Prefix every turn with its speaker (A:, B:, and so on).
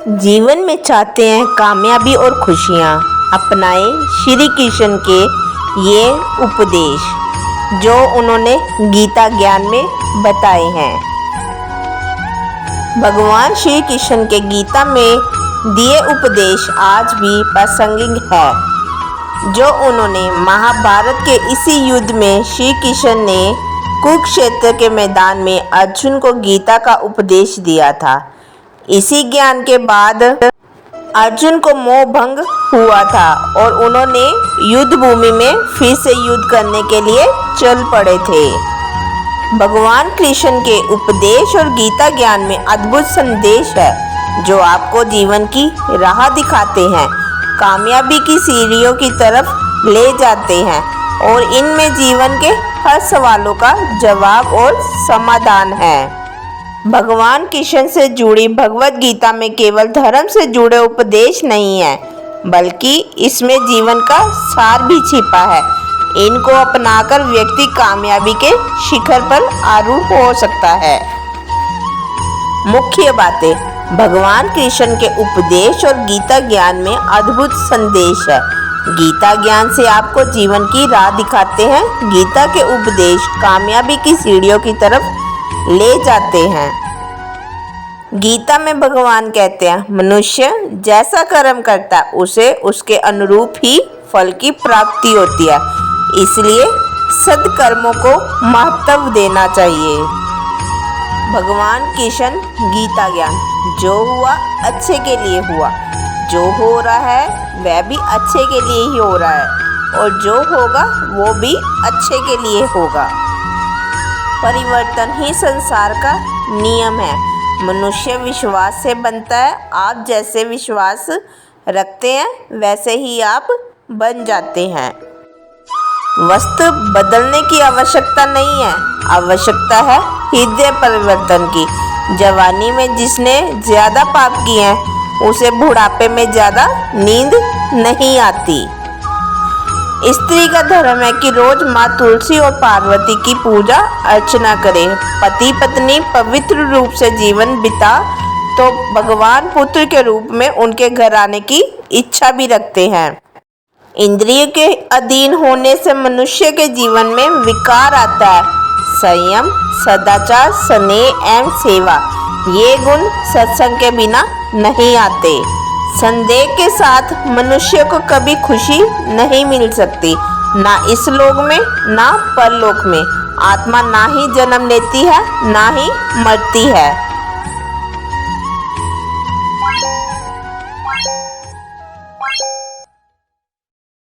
A: जीवन में चाहते हैं कामयाबी और खुशियाँ, अपनाएं श्री कृष्ण के ये उपदेश जो उन्होंने गीता ज्ञान में बताए हैं। भगवान श्री कृष्ण के गीता में दिए उपदेश आज भी प्रासंगिक है, जो उन्होंने महाभारत के इसी युद्ध में श्री कृष्ण ने कुरुक्षेत्र के मैदान में अर्जुन को गीता का उपदेश दिया था। इसी ज्ञान के बाद अर्जुन को मोह भंग हुआ था और उन्होंने युद्ध भूमि में फिर से युद्ध करने के लिए चल पड़े थे। भगवान कृष्ण के उपदेश और गीता ज्ञान में अद्भुत संदेश है, जो आपको जीवन की राह दिखाते हैं, कामयाबी की सीढ़ियों की तरफ ले जाते हैं और इनमें जीवन के हर सवालों का जवाब और समाधान है। भगवान कृष्ण से जुड़ी भगवत गीता में केवल धर्म से जुड़े उपदेश नहीं है, बल्कि इसमें जीवन का सार भी छिपा है। इनको अपनाकर व्यक्ति कामयाबी के शिखर पर आरूढ़ हो सकता है। मुख्य बातें: भगवान कृष्ण के उपदेश और गीता ज्ञान में अद्भुत संदेश है। गीता ज्ञान से आपको जीवन की राह दिखाते हैं। गीता के उपदेश कामयाबी की सीढ़ियों की तरफ ले जाते हैं। गीता में भगवान कहते हैं, मनुष्य जैसा कर्म करता है उसे उसके अनुरूप ही फल की प्राप्ति होती है, इसलिए सद्कर्मों को महत्व देना चाहिए। भगवान कृष्ण गीता ज्ञान: जो हुआ अच्छे के लिए हुआ, जो हो रहा है वह भी अच्छे के लिए ही हो रहा है और जो होगा वो भी अच्छे के लिए होगा। परिवर्तन ही संसार का नियम है। मनुष्य विश्वास से बनता है। आप जैसे विश्वास रखते हैं वैसे ही आप बन जाते हैं। वस्तु बदलने की आवश्यकता नहीं है, आवश्यकता है हृदय परिवर्तन की। जवानी में जिसने ज्यादा पाप किए हैं उसे बुढ़ापे में ज्यादा नींद नहीं आती। स्त्री का धर्म है कि रोज माँ तुलसी और पार्वती की पूजा अर्चना करे। पति पत्नी पवित्र रूप से जीवन बिता तो भगवान पुत्र के रूप में उनके घर आने की इच्छा भी रखते हैं। इंद्रिय के अधीन होने से मनुष्य के जीवन में विकार आता है। संयम, सदाचार, स्नेह एवं सेवा, ये गुण सत्संग के बिना नहीं आते। संदेह के साथ मनुष्य को कभी खुशी नहीं मिल सकती, ना इस लोक में ना परलोक में। आत्मा ना ही जन्म लेती है ना ही मरती है।